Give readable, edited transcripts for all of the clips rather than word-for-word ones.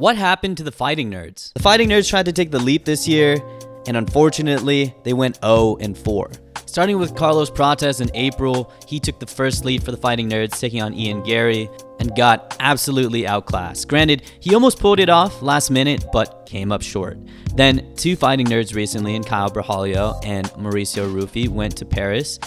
What happened to the Fighting Nerds? The Fighting Nerds tried to take the leap this year, and unfortunately, they went 0-4. Starting with Carlos Prates in April, he took the first lead for the Fighting Nerds, taking on Garry, and got absolutely outclassed. Granted, he almost pulled it off last minute, but came up short. Then, two Fighting Nerds recently, in Borralho and Mauricio Ruffy, went to Paris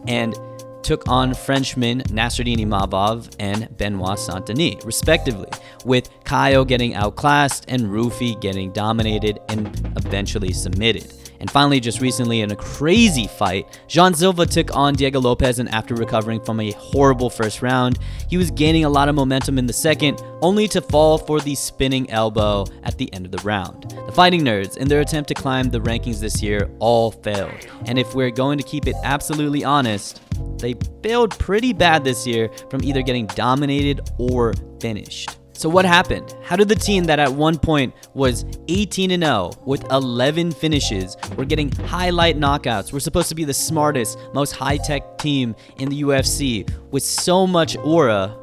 and took on Frenchmen Nasruddin Imavov and Benoit Saint-Denis, respectively, with Caio getting outclassed and Ruffy getting dominated and eventually submitted. And finally, just recently in a crazy fight, Silva took on Diego Lopez, and after recovering from a horrible first round, he was gaining a lot of momentum in the second, only to fall for the spinning elbow at the end of the round. The Fighting Nerds, in their attempt to climb the rankings this year, all failed. And if we're going to keep it absolutely honest, they failed pretty bad this year from either getting dominated or finished. So what happened? How did the team that at one point was 18-0 with 11 finishes, were getting highlight knockouts, were supposed to be the smartest, most high-tech team in the UFC with so much aura,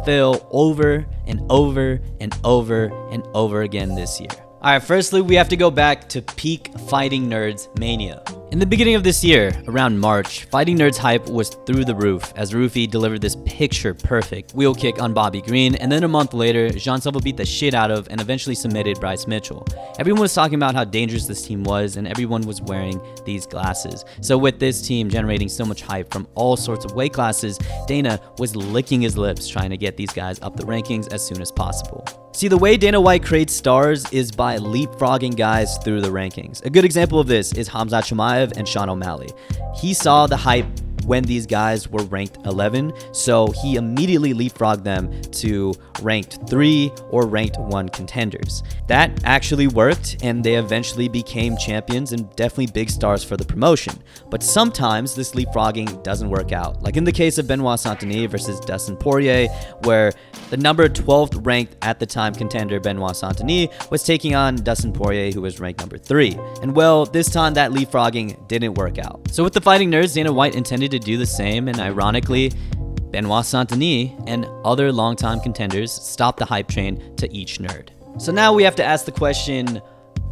fail over and over and over and over again this year? Alright, firstly, we have to go back to peak Fighting Nerds mania. In the beginning of this year, around March, Fighting Nerds hype was through the roof as Ruffy delivered this picture-perfect wheel kick on Bobby Green, and then a month later, Silva beat the shit out of and eventually submitted Bryce Mitchell. Everyone was talking about how dangerous this team was, and everyone was wearing these glasses. So with this team generating so much hype from all sorts of weight classes, Dana was licking his lips trying to get these guys up the rankings as soon as possible. See, the way Dana White creates stars is by leapfrogging guys through the rankings. A good example of this is Khamzat Chimaev and Sean O'Malley. He saw the hype when these guys were ranked 11, so he immediately leapfrogged them to ranked 3 or ranked 1 contenders. That actually worked, and they eventually became champions and definitely big stars for the promotion. But sometimes this leapfrogging doesn't work out, like in the case of Benoit Saint-Denis versus Dustin Poirier, where the number 12th ranked at the time contender Benoit Saint-Denis was taking on Dustin Poirier, who was ranked number 3. And well, this time that leapfrogging didn't work out. So with the Fighting Nerds, Dana White intended to do the same, and ironically, Benoit Saint-Denis and other longtime contenders stopped the hype train to each nerd. So now we have to ask the question,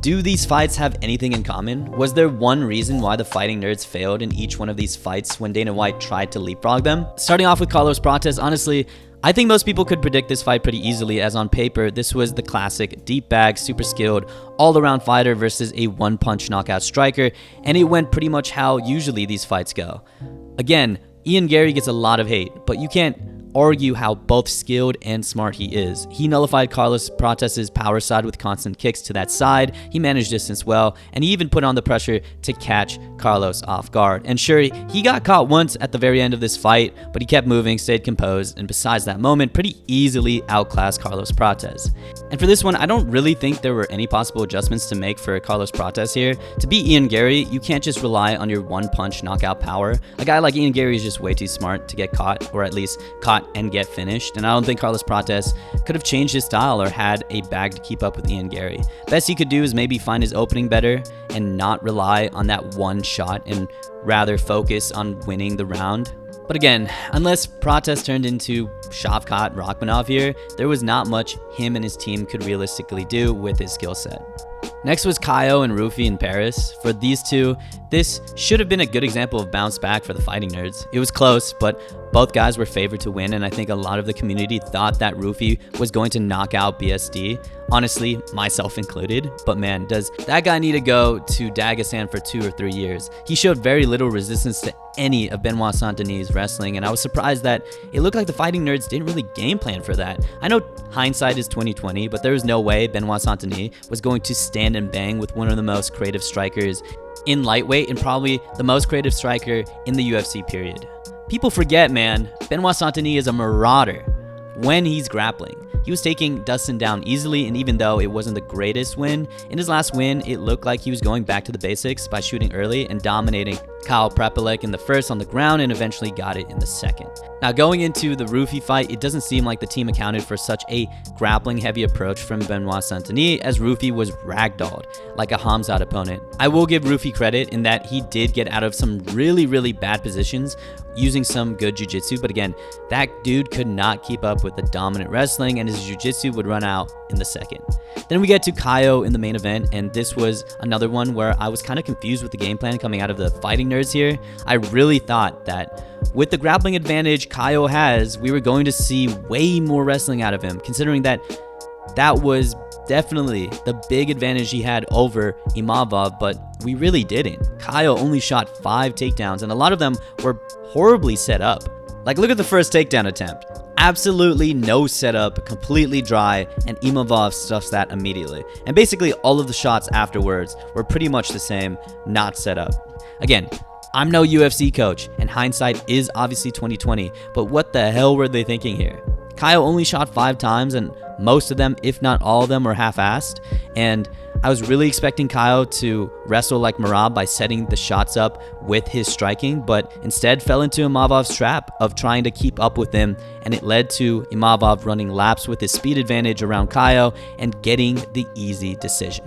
do these fights have anything in common? Was there one reason why the Fighting Nerds failed in each one of these fights when Dana White tried to leapfrog them? Starting off with Carlos Prates, honestly, I think most people could predict this fight pretty easily, as on paper, this was the classic deep bag, super skilled, all-around fighter versus a one-punch knockout striker, and it went pretty much how usually these fights go. Again, Garry gets a lot of hate, but you can't argue how both skilled and smart he is. He nullified Carlos Prates' power side with constant kicks to that side, he managed distance well, and he even put on the pressure to catch Carlos off guard. And sure, he got caught once at the very end of this fight, but he kept moving, stayed composed, and besides that moment, pretty easily outclassed Carlos Prates. And for this one, I don't really think there were any possible adjustments to make for Carlos Prates here. To beat Garry, you can't just rely on your one-punch knockout power. A guy like Garry is just way too smart to get caught, or at least caught and get finished, and I don't think Carlos Prates could have changed his style or had a bag to keep up with Garry. Best he could do is maybe find his opening better and not rely on that one shot and rather focus on winning the round. But again, unless Prates turned into Shavkat Rakhmonov here, there was not much him and his team could realistically do with his skill set. Next was Caio and Ruffy in Paris. For these two, this should have been a good example of bounce back for the Fighting Nerds. It was close, but both guys were favored to win, and I think a lot of the community thought that Ruffy was going to knock out BSD. Honestly, myself included, but man, does that guy need to go to Dagestan for 2 or 3 years. He showed very little resistance to any of Benoit Saint-Denis' wrestling, and I was surprised that it looked like the Fighting Nerds didn't really game plan for that. I know hindsight is 2020, but there was no way Benoit Saint-Denis was going to stand and bang with one of the most creative strikers in lightweight and probably the most creative striker in the UFC period. People forget, man, Benoit Saint-Denis is a marauder when he's grappling. He was taking Dustin down easily, and even though it wasn't the greatest win, in his last win, it looked like he was going back to the basics by shooting early and dominating Kyle Prepelec in the first on the ground and eventually got it in the second. Now, going into the Ruffy fight, it doesn't seem like the team accounted for such a grappling-heavy approach from Benoit Saint-Denis, as Ruffy was ragdolled like a Khamzat opponent. I will give Ruffy credit in that he did get out of some really bad positions using some good jiu-jitsu, but again, that dude could not keep up with the dominant wrestling, and his jiu-jitsu would run out in the second. Then we get to Kaio in the main event, and this was another one where I was kind of confused with the game plan coming out of the Fighting Nerds here. I really thought that with the grappling advantage Kaio has, we were going to see way more wrestling out of him, considering that that was definitely the big advantage he had over Imavov, but we really didn't. Kaio only shot 5 takedowns, and a lot of them were horribly set up. Like, look at the first takedown attempt. Absolutely no setup, completely dry, and Imavov stuffs that immediately. And basically all of the shots afterwards were pretty much the same, not set up. Again, I'm no UFC coach, and hindsight is obviously 2020, but what the hell were they thinking here? Kaio only shot 5 times, and most of them, if not all of them, were half-assed, and I was really expecting Kaio to wrestle like Merab by setting the shots up with his striking, but instead fell into Imavov's trap of trying to keep up with him, and it led to Imavov running laps with his speed advantage around Kaio and getting the easy decision.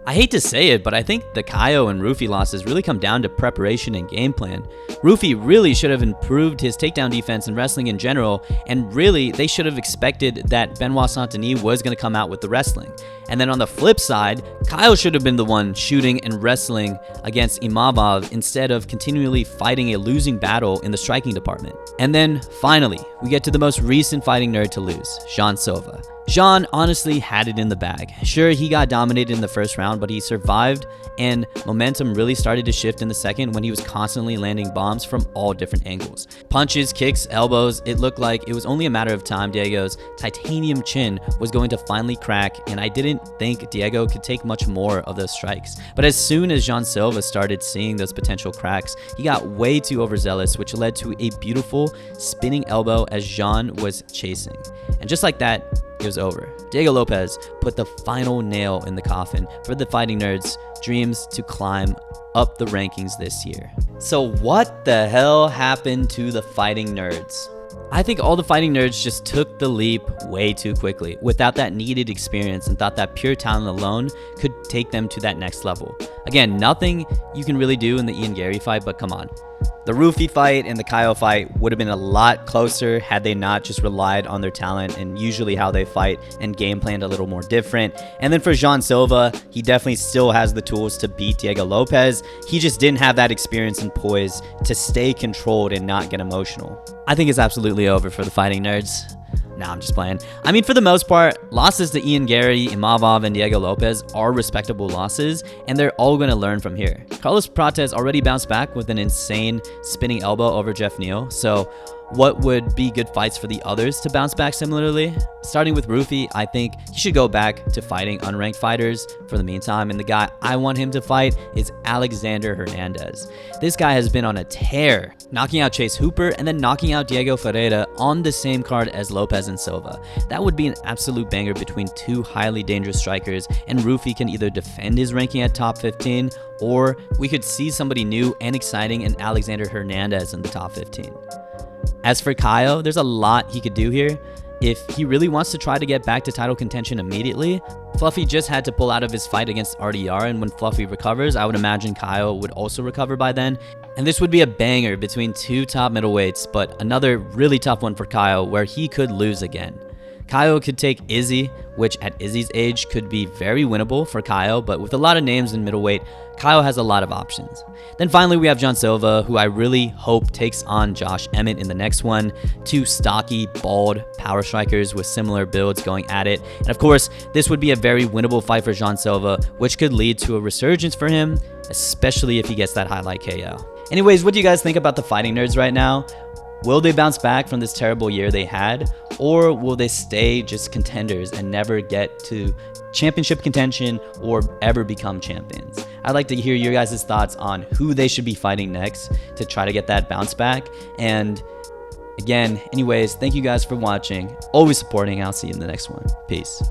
I hate to say it, but I think the Kaio and Ruffy losses really come down to preparation and game plan. Ruffy really should have improved his takedown defense and wrestling in general, and really they should have expected that Benoit Saint-Denis was going to come out with the wrestling. And then on the flip side, Kaio should have been the one shooting and wrestling against Imavov instead of continually fighting a losing battle in the striking department. And then finally, we get to the most recent fighting nerd to lose, Jean Silva. Jean honestly had it in the bag. Sure, he got dominated in the first round, but he survived, and momentum really started to shift in the second when he was constantly landing bombs from all different angles. Punches, kicks, elbows, it looked like it was only a matter of time Diego's titanium chin was going to finally crack, and I didn't think Diego could take much more of those strikes. But as soon as Jean Silva started seeing those potential cracks, he got way too overzealous, which led to a beautiful spinning elbow as Jean was chasing. And just like that, it was over. Diego Lopez put the final nail in the coffin for the Fighting Nerds' dreams to climb up the rankings this year. So what the hell happened to the Fighting Nerds? I think all the Fighting Nerds just took the leap way too quickly without that needed experience and thought that pure talent alone could take them to that next level. Again, nothing you can really do in the Ian Garry fight, but come on. The Ruffy fight and the Kaio fight would have been a lot closer had they not just relied on their talent and usually how they fight and game planned a little more different. And then for Jean Silva, he definitely still has the tools to beat Diego Lopez. He just didn't have that experience and poise to stay controlled and not get emotional. I think it's absolutely over for the Fighting Nerds. Nah, I'm just playing. I mean, for the most part, losses to Ian Garry, Imavov, and Diego Lopez are respectable losses, and they're all going to learn from here. Carlos Prates already bounced back with an insane spinning elbow over Jeff Neal, so what would be good fights for the others to bounce back similarly? Starting with Ruffy, I think he should go back to fighting unranked fighters for the meantime, and the guy I want him to fight is Alexander Hernandez. This guy has been on a tear, knocking out Chase Hooper and then knocking out Diego Ferreira on the same card as Lopez and Silva. That would be an absolute banger between two highly dangerous strikers, and Ruffy can either defend his ranking at top 15, or we could see somebody new and exciting in Alexander Hernandez in the top 15. As for Kaio, there's a lot he could do here. If he really wants to try to get back to title contention immediately, Fluffy just had to pull out of his fight against RDR, and when Fluffy recovers, I would imagine Kaio would also recover by then. And this would be a banger between two top middleweights, but another really tough one for Kaio where he could lose again. Kaio could take Izzy, which at Izzy's age could be very winnable for Kaio, but with a lot of names in middleweight, Kaio has a lot of options. Then finally we have Jean Silva, who I really hope takes on Josh Emmett in the next one. Two stocky, bald power strikers with similar builds going at it. And of course, this would be a very winnable fight for Jean Silva, which could lead to a resurgence for him, especially if he gets that highlight KO. Anyways, what do you guys think about the Fighting Nerds right now? Will they bounce back from this terrible year they had, or will they stay just contenders and never get to championship contention or ever become champions? I'd like to hear your guys' thoughts on who they should be fighting next to try to get that bounce back. And again, anyways, thank you guys for watching, always supporting. I'll see you in the next one. Peace.